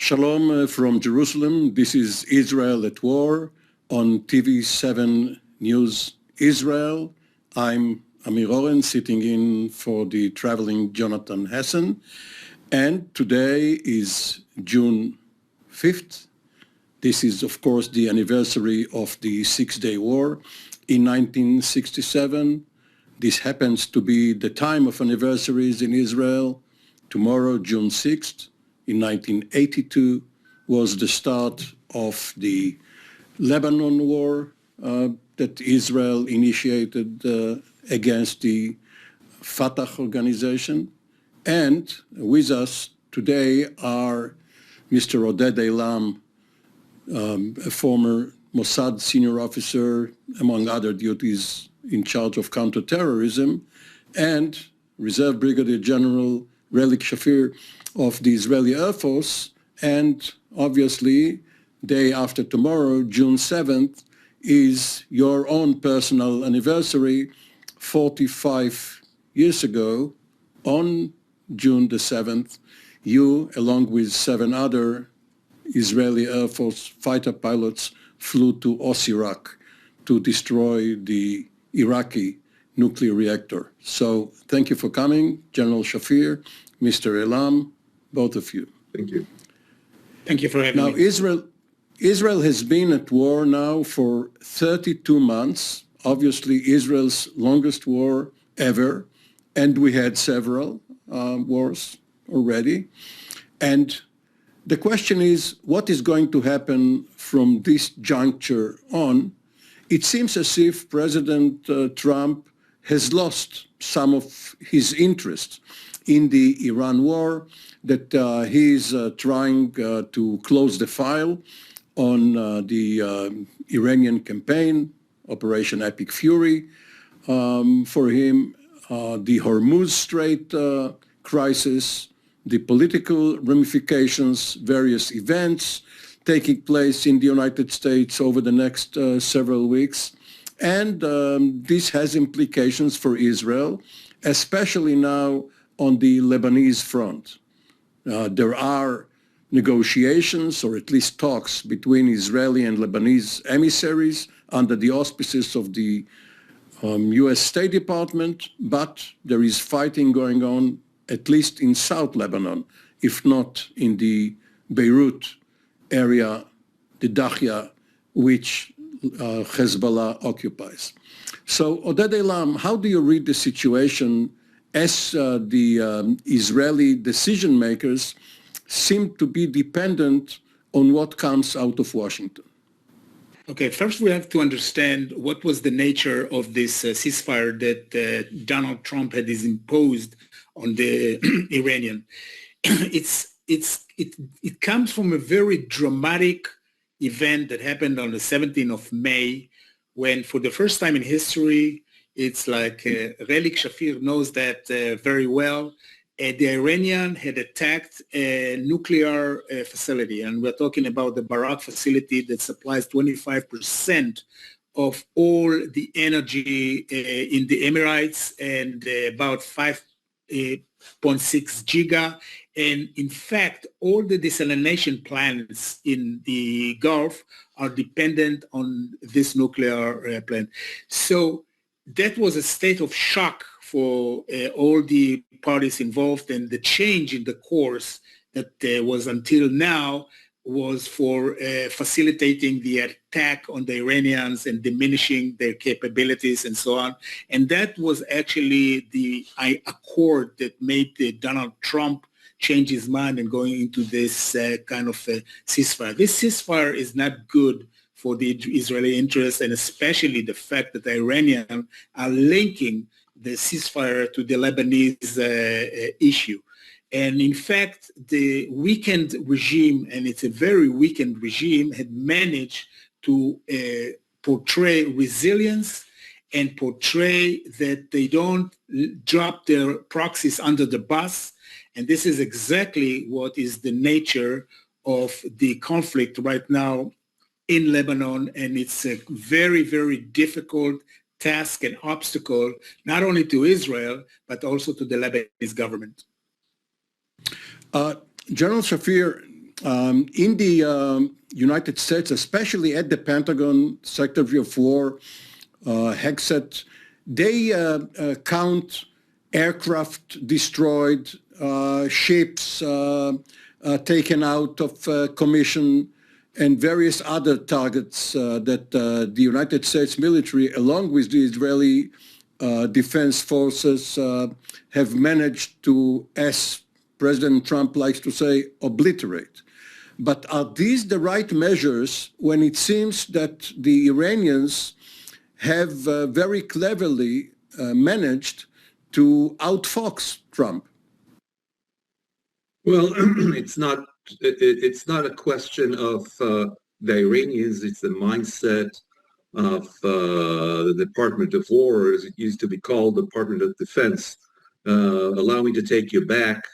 Shalom from Jerusalem. This is Israel at War on TV7 News Israel. I'm Amir Oren, sitting in for the traveling Jonathan Hessen. And today is June 5th. This is, of course, the anniversary of the Six-Day War in 1967. This happens to be the time of anniversaries in Israel. Tomorrow, June 6th, in 1982, was the start of the Lebanon War that Israel initiated against the Fatah organization. And with us today are Mr. Oded Eilam, a former Mossad senior officer, among other duties, in charge of counterterrorism, and Reserve Brigadier General Relik Shafir of the Israeli Air Force. And obviously, day after tomorrow, June 7th, is your own personal anniversary. 45 years ago, on June the 7th, you, along with 7 other Israeli Air Force fighter pilots, flew to Osirak to destroy the Iraqi nuclear reactor. So thank you for coming, General Shafir, Mr. Eilam, both of you. Thank you. Thank you for having me. Now, Israel has been at war now for 32 months, obviously Israel's longest war ever, and we had several wars already. And the question is, what is going to happen from this juncture on? It seems as if President Trump has lost some of his interest in the Iran war, that he's trying to close the file on the Iranian campaign, Operation Epic Fury. For him, the Hormuz Strait crisis, the political ramifications, various events taking place in the United States over the next several weeks. And this has implications for Israel, especially now on the Lebanese front. There are negotiations, or at least talks, between Israeli and Lebanese emissaries under the auspices of the U.S. State Department, but there is fighting going on, at least in South Lebanon, if not in the Beirut area, the Dahya, which Hezbollah occupies. So, Oded Eilam, how do you read the situation as the Israeli decision makers seem to be dependent on what comes out of Washington? Okay, first we have to understand what was the nature of this ceasefire that Donald Trump had imposed on the Iranian. It comes from a very dramatic event that happened on the 17th of May, when for the first time in history, it's like Relik Shafir knows that very well. The Iranian had attacked a nuclear facility, and we're talking about the Barak facility that supplies 25% of all the energy in the Emirates, and about 5.6 giga. And in fact, all the desalination plants in the Gulf are dependent on this nuclear plant. So that was a state of shock for all the parties involved, and the change in the course that was until now was for facilitating the attack on the Iranians and diminishing their capabilities and so on. And that was actually the accord that made Donald Trump change his mind and going into this kind of ceasefire. This ceasefire is not good for the Israeli interests, and especially the fact that the Iranians are linking the ceasefire to the Lebanese issue. And in fact, the weakened regime, and it's a very weakened regime, had managed to portray resilience and portray that they don't drop their proxies under the bus. And this is exactly what is the nature of the conflict right now in Lebanon. And it's a very, very difficult task and obstacle, not only to Israel, but also to the Lebanese government. General Shafir, In the United States, especially at the Pentagon, Secretary of War, Hegseth, they count aircraft destroyed, ships taken out of commission, and various other targets that the United States military, along with the Israeli defense forces, have managed to, as President Trump likes to say, obliterate. But are these the right measures when it seems that the Iranians have very cleverly managed to outfox Trump? Well, it's not a question of the Iranians. It's the mindset of the Department of War, as it used to be called, Department of Defense. Allow me to take you back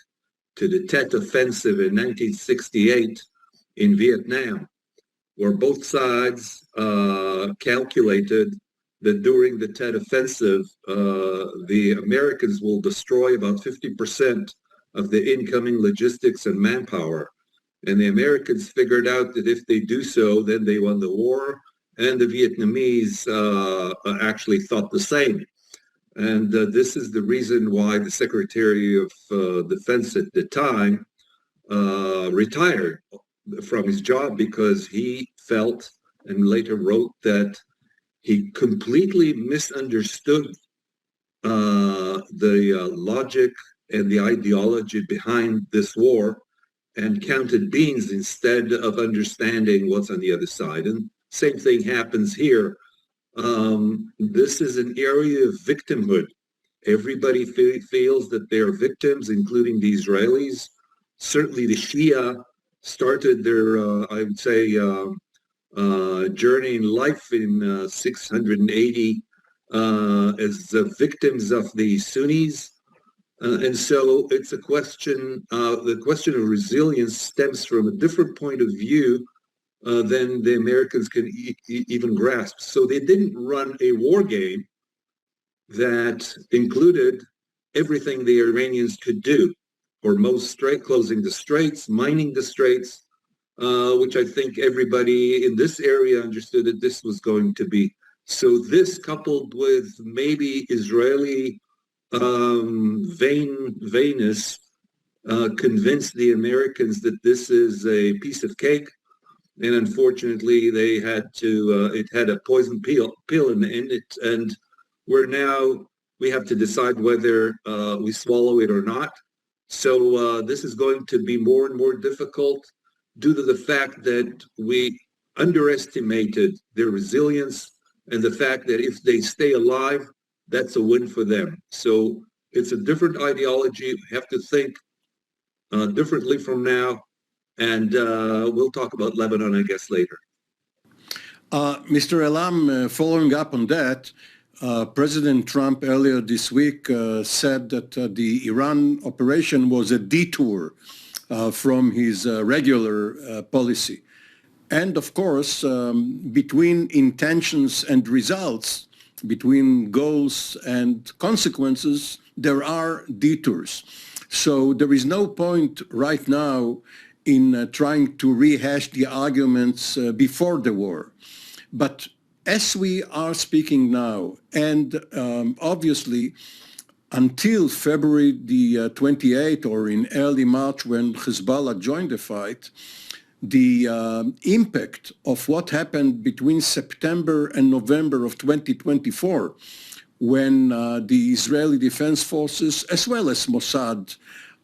to the Tet Offensive in 1968 in Vietnam, where both sides calculated that during the Tet Offensive, the Americans will destroy about 50% of the incoming logistics and manpower. And the Americans figured out that if they do so, then they won the war, and the Vietnamese actually thought the same. And this is the reason why the Secretary of Defense at the time retired from his job, because he felt and later wrote that he completely misunderstood the logic and the ideology behind this war and counted beans instead of understanding what's on the other side. And same thing happens here. This is an area of victimhood. Everybody feels that they're victims, including the Israelis. Certainly the Shia started their, I would say, journey in life in 680 as victims of the Sunnis. And so it's a question, the question of resilience stems from a different point of view than the Americans can even grasp. So they didn't run a war game that included everything the Iranians could do, or most closing the straits, mining the straits, which I think everybody in this area understood that this was going to be. So this, coupled with maybe Israeli vainness, convinced the Americans that this is a piece of cake. And unfortunately, they had to, it had a poison pill in it. And we have to decide whether we swallow it or not. So this is going to be more and more difficult due to the fact that we underestimated their resilience and the fact that if they stay alive, that's a win for them. So it's a different ideology. We have to think differently from now. And we'll talk about Lebanon, I guess, later. Mr. Eilam, following up on that, President Trump earlier this week said that the Iran operation was a detour from his regular policy. And of course, between intentions and results, between goals and consequences, there are detours. So there is no point right now in trying to rehash the arguments before the war. But as we are speaking now, and obviously until February the 28th or in early March when Hezbollah joined the fight, the impact of what happened between September and November of 2024, when the Israeli Defense Forces, as well as Mossad,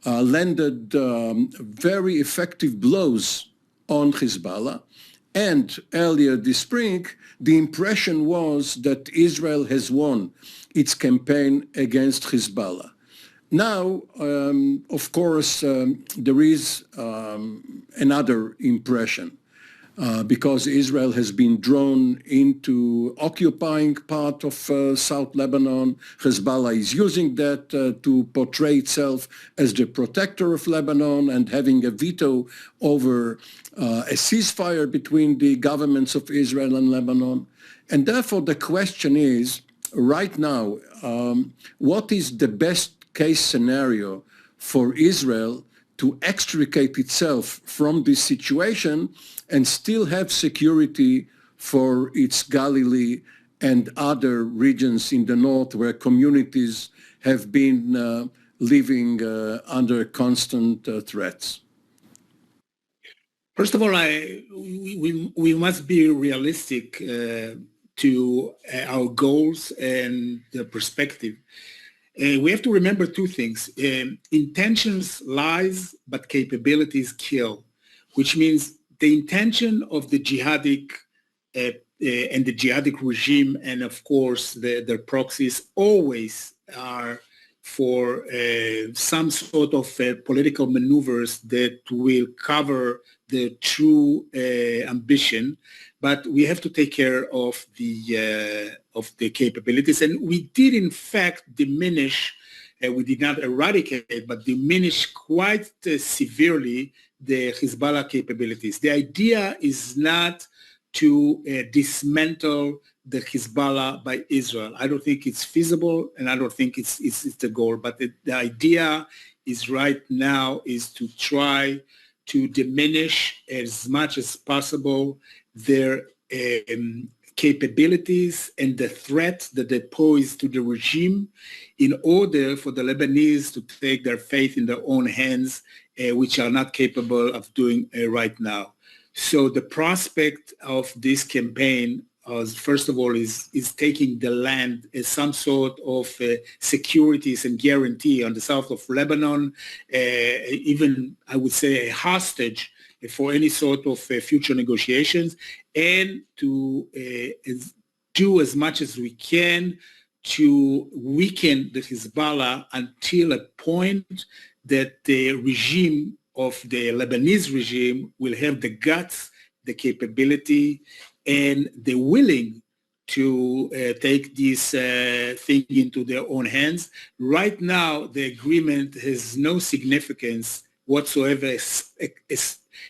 landed very effective blows on Hezbollah. And earlier this spring, the impression was that Israel has won its campaign against Hezbollah. Now, of course, there is another impression because Israel has been drawn into occupying part of South Lebanon. Hezbollah is using that to portray itself as the protector of Lebanon and having a veto over a ceasefire between the governments of Israel and Lebanon. And therefore, the question is, right now, what is the best case scenario for Israel to extricate itself from this situation and still have security for its Galilee and other regions in the north where communities have been living under constant threats? First of all, we must be realistic to our goals and the perspective. We have to remember two things. Intentions lies, but capabilities kill, which means the intention of the jihadic and the jihadic regime, and of course their proxies, always are for some sort of political maneuvers that will cover the true ambition. But we have to take care of the capabilities, and we did in fact diminish. We did not eradicate, but diminish quite severely the Hezbollah capabilities. The idea is not to dismantle the Hezbollah by Israel. I don't think it's feasible, and I don't think it's the goal. But the idea is right now is to try to diminish as much as possible their capabilities and the threat that they pose to the regime in order for the Lebanese to take their fate in their own hands, which are not capable of doing right now. So the prospect of this campaign, first of all, is taking the land as some sort of securities and guarantee on the south of Lebanon, even, I would say, a hostage for any sort of future negotiations, and to do as much as we can to weaken the Hezbollah until a point that the regime of the Lebanese regime will have the guts, the capability, and the willing to take this thing into their own hands. Right now, the agreement has no significance whatsoever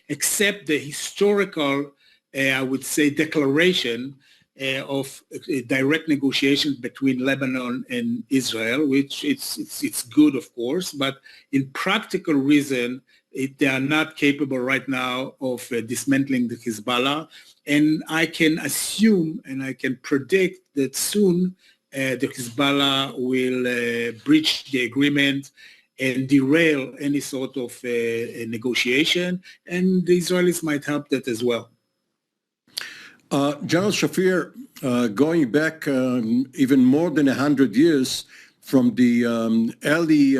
except the historical, I would say, declaration of direct negotiations between Lebanon and Israel, which it's good, of course, but in practical reason, they are not capable right now of dismantling the Hezbollah. And I can assume and I can predict that soon the Hezbollah will breach the agreement and derail any sort of negotiation, and the Israelis might help that as well. General Shafir, going back even more than 100 years from the early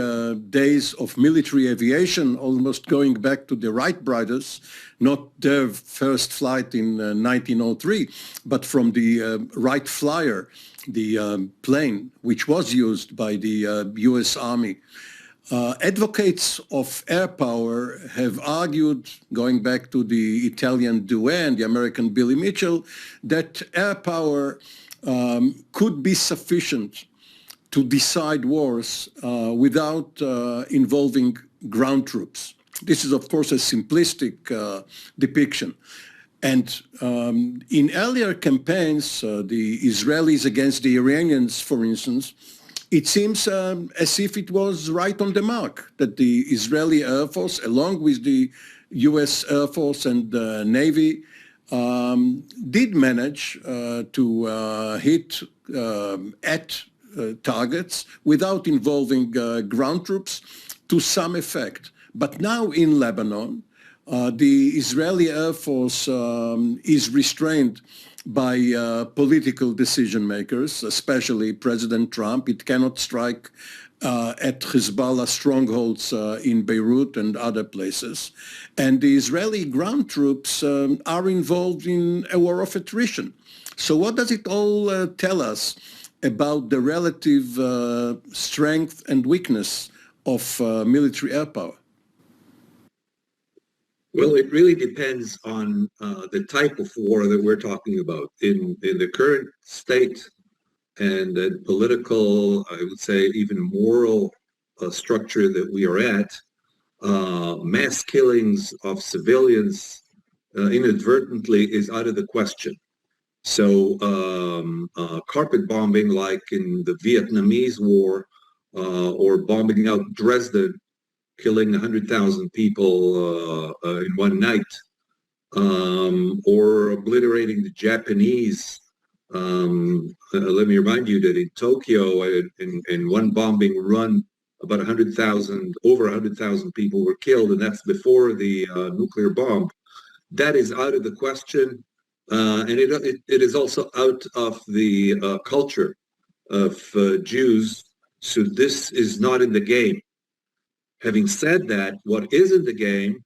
days of military aviation, almost going back to the Wright brothers, not their first flight in 1903, but from the Wright Flyer, the plane which was used by the U.S. Army. Advocates of air power have argued, going back to the Italian Douai and the American Billy Mitchell, that air power could be sufficient to decide wars without involving ground troops. This is, of course, a simplistic depiction. And in earlier campaigns, the Israelis against the Iranians, for instance, it seems as if it was right on the mark, that the Israeli Air Force, along with the U.S. Air Force and Navy, did manage to hit at targets without involving ground troops to some effect. But now in Lebanon, the Israeli Air Force is restrained by political decision makers, especially President Trump. It cannot strike at Hezbollah strongholds in Beirut and other places. And the Israeli ground troops are involved in a war of attrition. So what does it all tell us about the relative strength and weakness of military air power? Well, it really depends on the type of war that we're talking about. In the current state and the political, I would say even moral structure that we are at, mass killings of civilians inadvertently is out of the question. So carpet bombing like in the Vietnamese War or bombing out Dresden killing 100,000 people in one night, or obliterating the Japanese. Let me remind you that in Tokyo, in one bombing run, about 100,000, over 100,000 people were killed, and that's before the nuclear bomb. That is out of the question, and it is also out of the culture of Jews. So this is not in the game. Having said that, what is in the game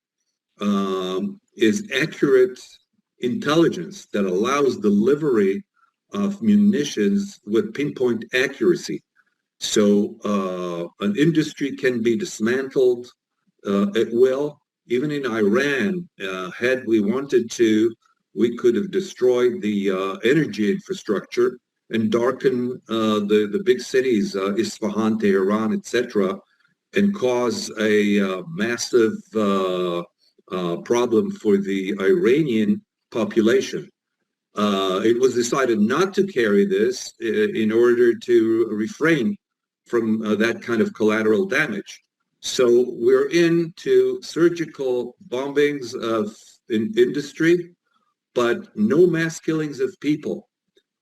is accurate intelligence that allows delivery of munitions with pinpoint accuracy. So an industry can be dismantled at will. Even in Iran, had we wanted to, we could have destroyed the energy infrastructure and darken the big cities, Isfahan, Tehran, etc., and cause a massive problem for the Iranian population. It was decided not to carry this in order to refrain from that kind of collateral damage. So we're into surgical bombings of industry, but no mass killings of people.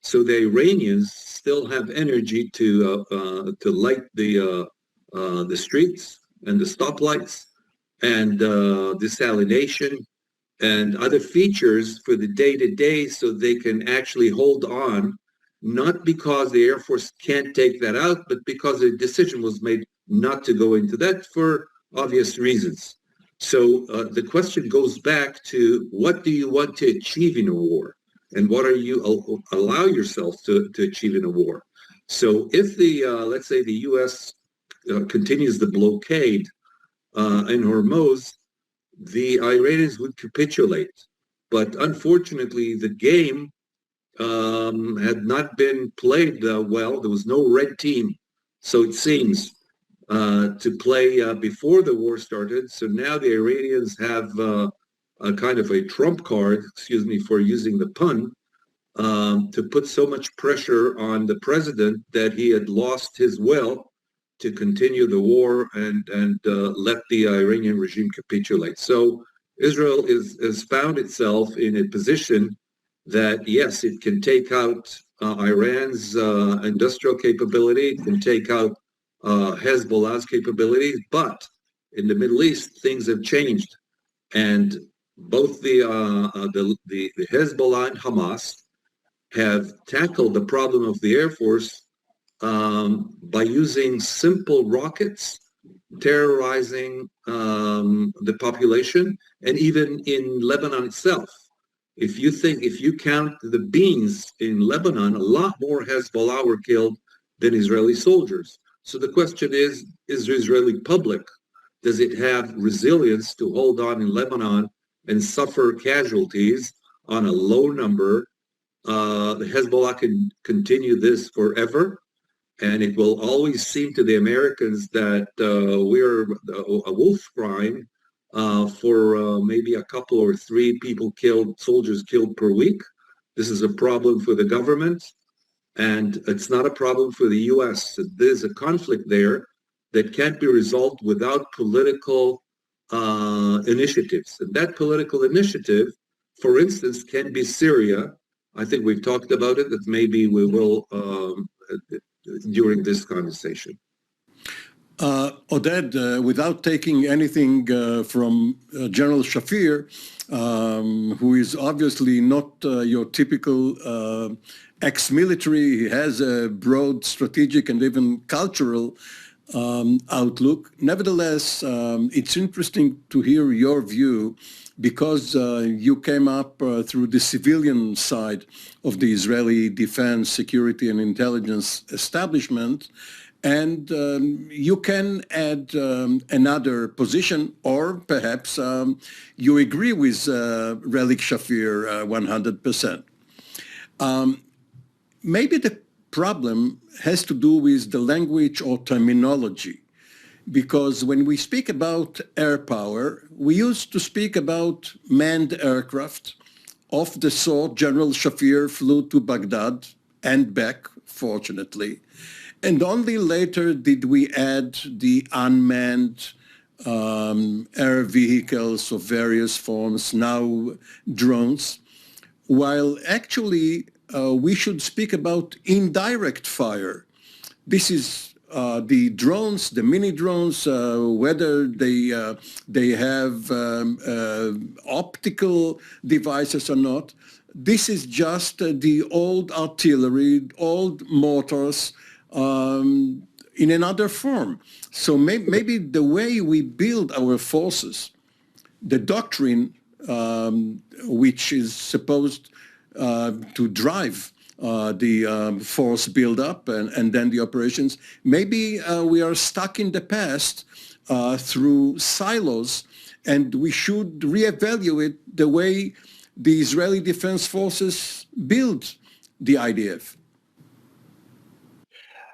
So the Iranians still have energy to light the streets and the stoplights and desalination and other features for the day-to-day, so they can actually hold on, not because the Air Force can't take that out, but because a decision was made not to go into that for obvious reasons. So the question goes back to, what do you want to achieve in a war? And what are you allow yourself to achieve in a war? So if the, let's say the U.S. Continues the blockade in Hormuz, the Iranians would capitulate. But unfortunately, the game had not been played well. There was no red team, so it seems, to play before the war started. So now the Iranians have a kind of a trump card, excuse me for using the pun, to put so much pressure on the president that he had lost his will to continue the war and let the Iranian regime capitulate. So Israel has found itself in a position that, yes, it can take out Iran's industrial capability, it can take out Hezbollah's capabilities, but in the Middle East, things have changed. And both the Hezbollah and Hamas have tackled the problem of the Air Force by using simple rockets, terrorizing the population, and even in Lebanon itself. If you count the beans in Lebanon, a lot more Hezbollah were killed than Israeli soldiers. So the question is the Israeli public, does it have resilience to hold on in Lebanon and suffer casualties on a low number? The Hezbollah can continue this forever, and it will always seem to the Americans that we're a wolf crying for maybe a couple or three people killed, soldiers killed per week. This is a problem for the government, and it's not a problem for the U.S. There's a conflict there that can't be resolved without political initiatives. And that political initiative, for instance, can be Syria. I think we've talked about it, that maybe we will during this conversation. Oded, without taking anything from General Shafir, who is obviously not your typical ex-military, he has a broad strategic and even cultural outlook. Nevertheless, it's interesting to hear your view, because you came up through the civilian side of the Israeli defense, security, and intelligence establishment, and you can add another position, or perhaps you agree with Relik Shafir 100%. Maybe the problem has to do with the language or terminology, because when we speak about air power, we used to speak about manned aircraft of the sort General Shafir flew to Baghdad and back, fortunately. And only later did we add the unmanned air vehicles of various forms, now drones, while actually we should speak about indirect fire. This is the drones, the mini drones, whether they have optical devices or not. This is just the old artillery, old mortars in another form. So maybe the way we build our forces, the doctrine which is supposed to drive the force build-up and then the operations, maybe we are stuck in the past through silos, and we should reevaluate the way the Israeli Defense Forces build the IDF.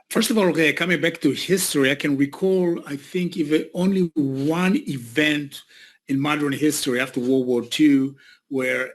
First of all, coming back to history, I can recall, I think, even only one event in modern history after World War II where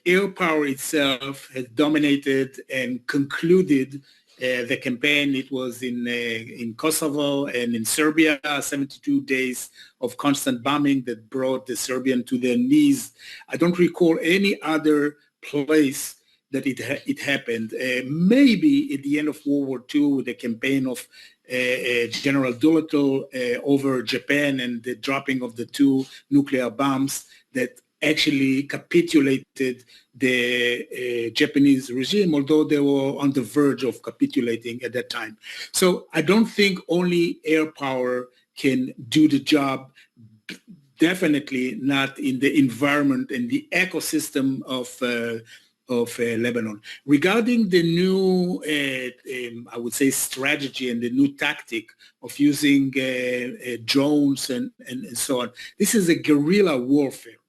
air power itself has dominated and concluded the campaign. It was in Kosovo and in Serbia, 72 days of constant bombing that brought the Serbian to their knees. I don't recall any other place that it happened. Maybe at the end of World War II, with the campaign of General Doolittle over Japan and the dropping of the 2 nuclear bombs that actually capitulated the Japanese regime, although they were on the verge of capitulating at that time. So I don't think only air power can do the job. Definitely not in the environment and the ecosystem of Lebanon. Regarding the new, I would say, strategy and the new tactic of using drones and so on, this is a guerrilla warfare.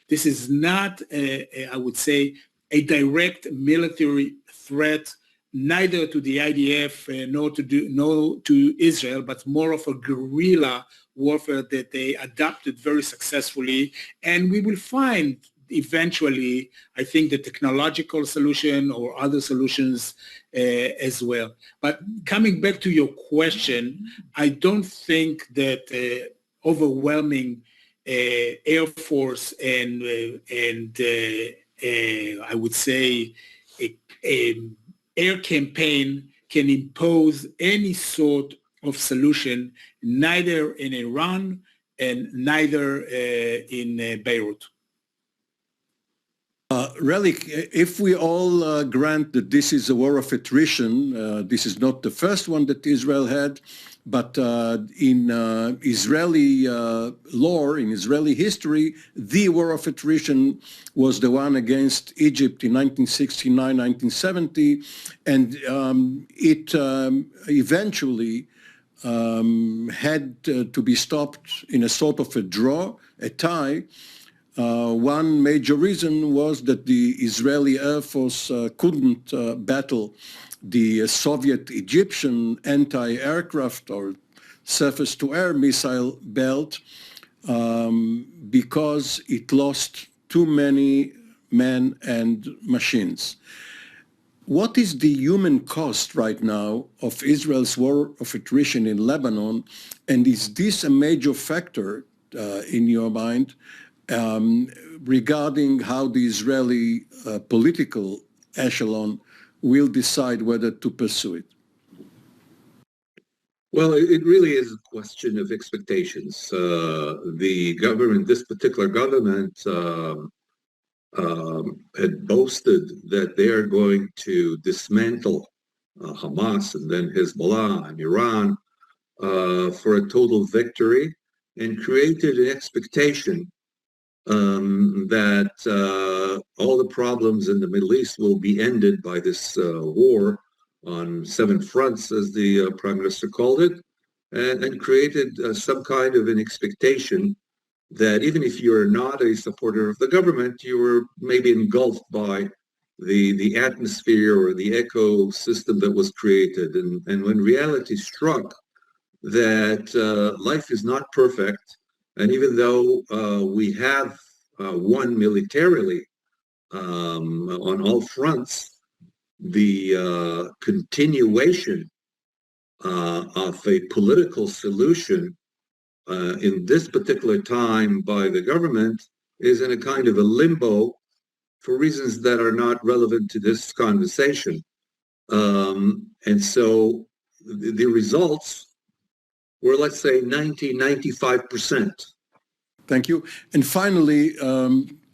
This is not, I would say, a direct military threat, neither to the IDF nor to Israel, but more of a guerrilla warfare that they adopted very successfully. And we will find eventually, I think, the technological solution or other solutions as well. But coming back to your question, I don't think that overwhelming Air Force and I would say a air campaign can impose any sort of solution, neither in Iran and neither in Beirut. Relik, if we all grant that this is a war of attrition, this is not the first one that Israel had, but in Israeli lore, in Israeli history, the war of attrition was the one against Egypt in 1969, 1970, and it eventually had to be stopped in a sort of a draw, a tie. One major reason was that the Israeli Air Force couldn't battle the Soviet-Egyptian anti-aircraft or surface-to-air missile belt because it lost too many men and machines. What is the human cost right now of Israel's war of attrition in Lebanon, and is this a major factor in your mind regarding how the Israeli political echelon will decide whether to pursue it? Well, it really is a question of expectations. The government, this particular government, had boasted that they are going to dismantle Hamas and then Hezbollah and Iran for a total victory, and created an expectation that all the problems in the Middle East will be ended by this war on 7 fronts, as the Prime Minister called it, and created some kind of an expectation that even if you're not a supporter of the government, you were maybe engulfed by the atmosphere or the ecosystem that was created. And when reality struck that life is not perfect, and even though we have won militarily on all fronts, the continuation of a political solution in this particular time by the government is in a kind of a limbo for reasons that are not relevant to this conversation. And so the results were, let's say, 95%. Thank you. And finally,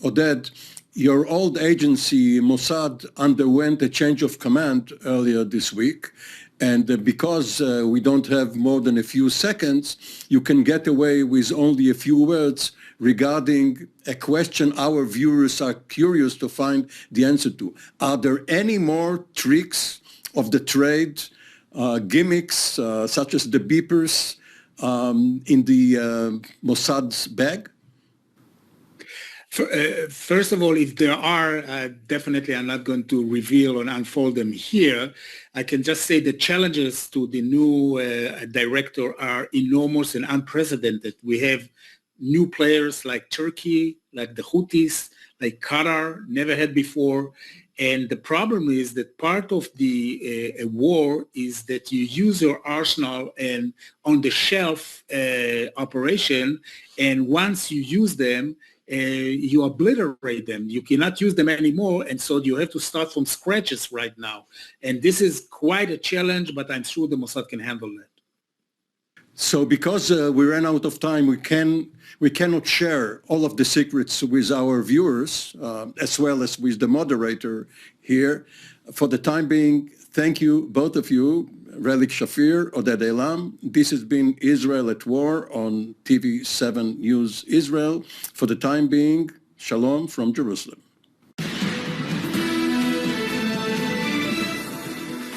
Oded, your old agency, Mossad, underwent a change of command earlier this week. And because we don't have more than a few seconds, you can get away with only a few words regarding a question our viewers are curious to find the answer to. Are there any more tricks of the trade, gimmicks such as the beepers in the Mossad's bag? First of all, if there are, definitely I'm not going to reveal or unfold them here. I can just say the challenges to the new director are enormous and unprecedented. We have new players like Turkey, like the Houthis, like Qatar, never had before. And the problem is that part of the war is that you use your arsenal and on-the-shelf operation, and once you use them, you obliterate them. You cannot use them anymore, and so you have to start from scratches right now. And this is quite a challenge, but I'm sure the Mossad can handle that. So because we ran out of time, we cannot share all of the secrets with our viewers, as well as with the moderator here. For the time being, thank you, both of you, Relik Shafir, Oded Eilam. This has been Israel at War on TV7 News Israel. For the time being, shalom from Jerusalem.